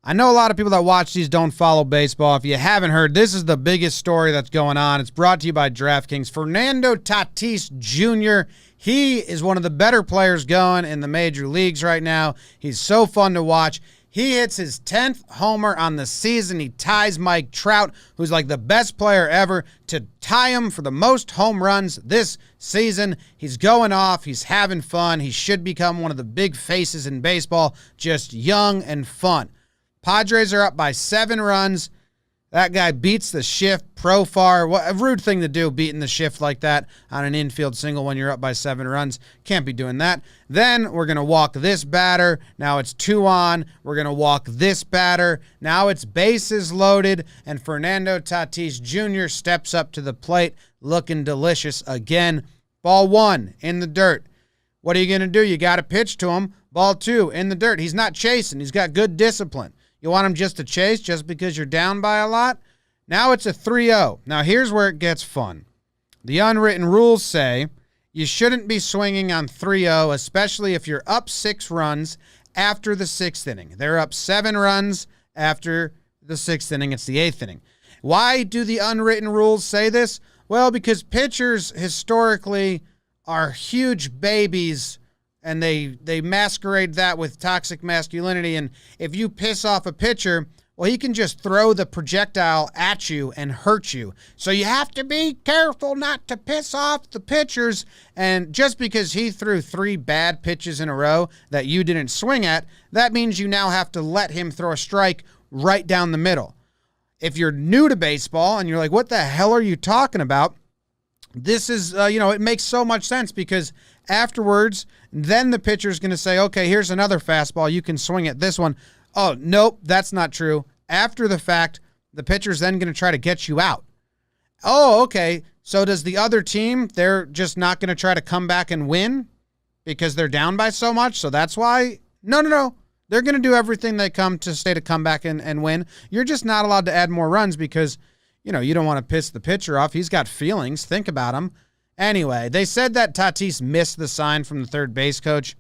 I know a lot of people that watch these don't follow baseball. If you haven't heard, this is the biggest story that's going on. It's brought to you by DraftKings. Fernando Tatis Jr., he is one of the better players going in the major leagues right now. He's so fun to watch. He hits his 10th homer on the season. He ties Mike Trout, who's like the best player ever, to tie him for the most home runs this season. He's going off. He's having fun. He should become one of the big faces in baseball, just young and fun. Padres are up by 7 runs. That guy beats the shift. Profar, what a rude thing to do, beating the shift like that on an infield single when you're up by 7 runs. Can't be doing that. Then we're going to walk this batter. Now it's 2 on. We're going to walk this batter. Now it's bases loaded, and Fernando Tatis Jr. steps up to the plate looking delicious again. Ball 1 in the dirt. What are you going to do? You got to pitch to him. Ball 2 in the dirt. He's not chasing. He's got good discipline. You want him just to chase just because you're down by a lot? Now it's a 3-0. Now here's where it gets fun. The unwritten rules say you shouldn't be swinging on 3-0, especially if you're up 6 runs after the 6th inning. They're up 7 runs after the 6th inning. It's the 8th inning. Why do the unwritten rules say this? Well, because pitchers historically are huge babies, and they masquerade that with toxic masculinity. And if you piss off a pitcher, well, he can just throw the projectile at you and hurt you. So you have to be careful not to piss off the pitchers. And just because he threw 3 bad pitches in a row that you didn't swing at, that means you now have to let him throw a strike right down the middle. If you're new to baseball and you're like, what the hell are you talking about? This is, it makes so much sense, because afterwards, then the pitcher's going to say, okay, here's another fastball. You can swing at this one. Oh, nope, that's not true. After the fact, the pitcher's then going to try to get you out. Oh, okay. So does the other team, they're just not going to try to come back and win because they're down by so much? So that's why? No. They're going to do everything they come to come back and win. You're just not allowed to add more runs because, you don't want to piss the pitcher off. He's got feelings. Think about him. Anyway, they said that Tatis missed the sign from the third base coach,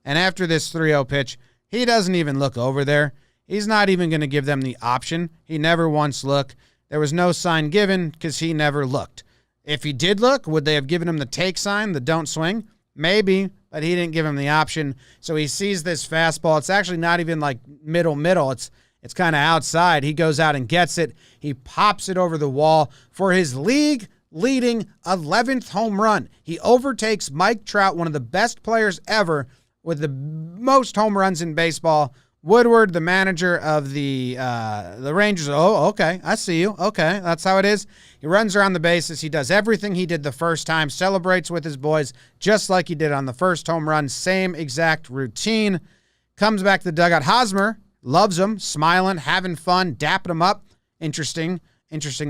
and after this 3-0 pitch, he doesn't even look over there. He's not even going to give them the option. He never once looked. There was no sign given because he never looked. If he did look, would they have given him the take sign, the don't swing? Maybe, but he didn't give him the option. So he sees this fastball. It's actually not even like middle. It's kind of outside. He goes out and gets it. He pops it over the wall for his league-leading 11th home run. He overtakes Mike Trout, one of the best players ever, with the most home runs in baseball. Woodward, the manager of the Rangers, oh, okay, I see you. Okay, that's how it is. He runs around the bases. He does everything he did the first time, celebrates with his boys just like he did on the first home run, same exact routine. Comes back to the dugout. Hosmer loves him, smiling, having fun, dapping him up. Interesting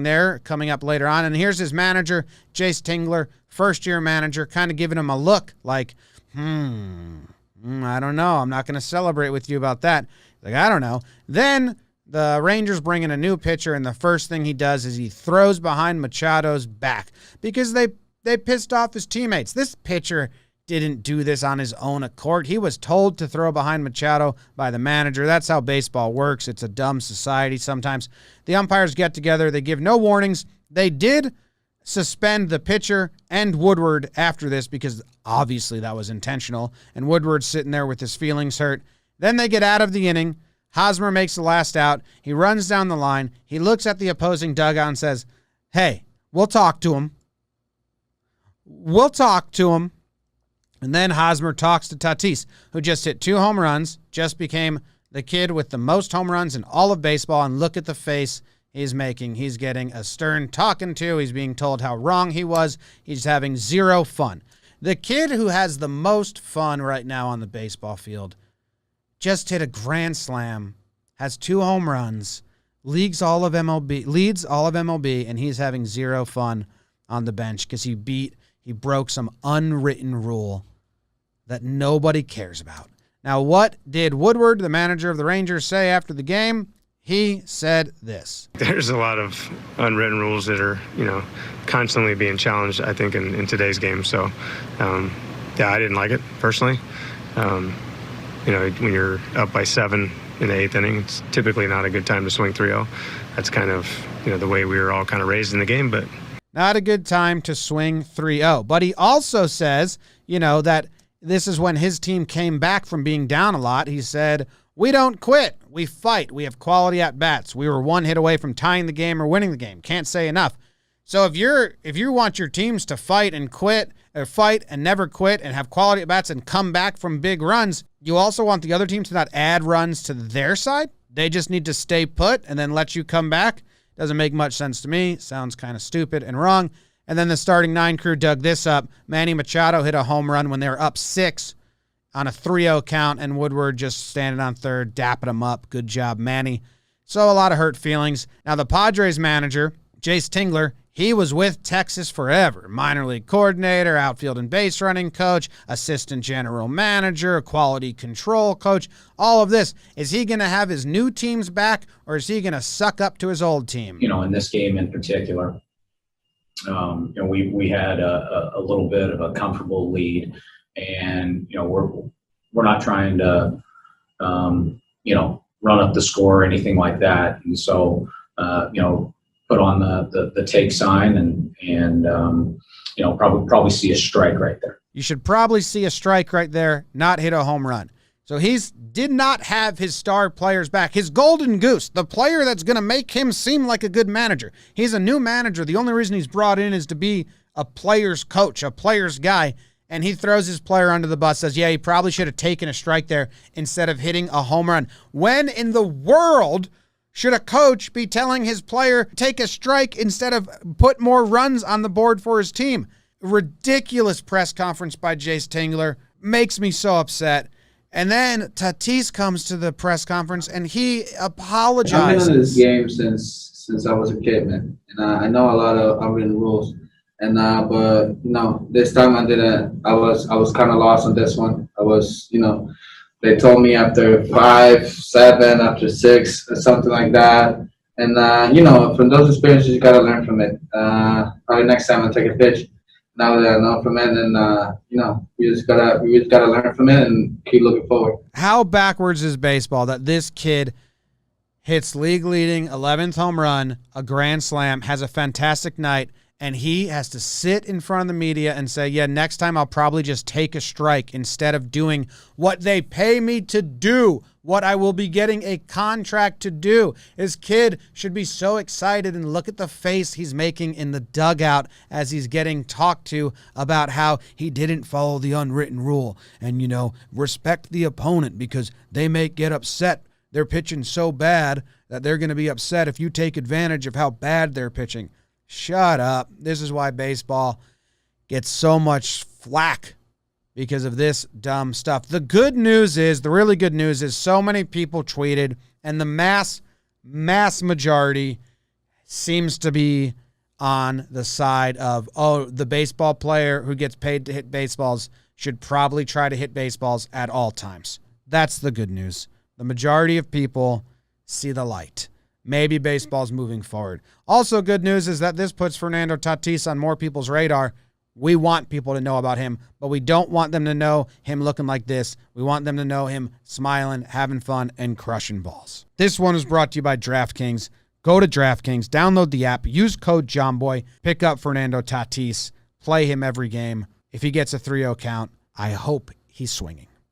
there, coming up later on. And here's his manager, Jace Tingler, first-year manager, kind of giving him a look like, I don't know. I'm not going to celebrate with you about that. Like, I don't know. Then the Rangers bring in a new pitcher, and the first thing he does is he throws behind Machado's back because they pissed off his teammates. This pitcher didn't do this on his own accord. He was told to throw behind Machado by the manager. That's how baseball works. It's a dumb society sometimes. The umpires get together. They give no warnings. They did suspend the pitcher and Woodward after this because obviously that was intentional, and Woodward's sitting there with his feelings hurt. Then they get out of the inning. Hosmer makes the last out. He runs down the line. He looks at the opposing dugout and says, hey, we'll talk to him. And then Hosmer talks to Tatis, who just hit 2 home runs, just became the kid with the most home runs in all of baseball, and look at the face he's making. He's getting a stern talking to. He's being told how wrong he was. He's having 0 fun. The kid who has the most fun right now on the baseball field just hit a grand slam, has 2 home runs, leads all of MLB, and he's having 0 fun on the bench because he broke some unwritten rule that nobody cares about. Now, what did Woodward, the manager of the Rangers, say after the game? He said this. There's a lot of unwritten rules that are, constantly being challenged, I think, in today's game. So, I didn't like it personally. When you're up by 7 in the 8th inning. It's typically not a good time to swing 3-0. That's kind of, the way we were all kind of raised in the game, but not a good time to swing 3-0. But he also says, that this is when his team came back from being down a lot. He said, "We don't quit. We fight. We have quality at-bats. We were one hit away from tying the game or winning the game." Can't say enough. So if you want your teams to fight and quit, or fight and never quit and have quality at-bats and come back from big runs, you also want the other team to not add runs to their side. They just need to stay put and then let you come back. Doesn't make much sense to me. Sounds kind of stupid and wrong. And then the starting 9 crew dug this up. Manny Machado hit a home run when they were up 6 on a 3-0 count, and Woodward just standing on third, dapping him up. Good job, Manny. So a lot of hurt feelings. Now the Padres manager, Jace Tingler, he was with Texas forever. Minor league coordinator, outfield and base running coach, assistant general manager, quality control coach, all of this. Is he going to have his new teams back, or is he going to suck up to his old team? In this game in particular, we had a little bit of a comfortable lead, and we're not trying to run up the score or anything like that. And so put on the take sign and probably see a strike right there. You should probably see a strike right there, not hit a home run. So he's did not have his star players back. His golden goose, the player that's going to make him seem like a good manager. He's a new manager. The only reason he's brought in is to be a player's coach, a player's guy. And he throws his player under the bus, says, yeah, he probably should have taken a strike there instead of hitting a home run. When in the world should a coach be telling his player take a strike instead of put more runs on the board for his team? Ridiculous press conference by Jace Tingler. Makes me so upset. And then Tatis comes to the press conference and he apologizes. I've been in this game since I was a kid, man. And I know a lot of unwritten rules. And but this time I didn't. I was kind of lost on this one. I was, they told me after 5, 7, after 6, or something like that. And from those experiences, you gotta learn from it. Probably next time I'll take a pitch. Now that I know from it, and we just gotta learn from it and keep looking forward. How backwards is baseball that this kid hits league leading 11th home run, a grand slam, has a fantastic night, and he has to sit in front of the media and say, yeah, next time I'll probably just take a strike instead of doing what they pay me to do, what I will be getting a contract to do. His kid should be so excited, and look at the face he's making in the dugout as he's getting talked to about how he didn't follow the unwritten rule and, respect the opponent because they may get upset. They're pitching so bad that they're going to be upset if you take advantage of how bad they're pitching. Shut up. This is why baseball gets so much flack, because of this dumb stuff. The really good news is so many people tweeted, and the mass majority seems to be on the side of, the baseball player who gets paid to hit baseballs should probably try to hit baseballs at all times. That's the good news. The majority of people see the light. Maybe baseball's moving forward. Also, good news is that this puts Fernando Tatis on more people's radar. We want people to know about him, but we don't want them to know him looking like this. We want them to know him smiling, having fun, and crushing balls. This one is brought to you by DraftKings. Go to DraftKings, download the app, use code JOHNBOY, pick up Fernando Tatis, play him every game. If he gets a 3-0 count, I hope he's swinging.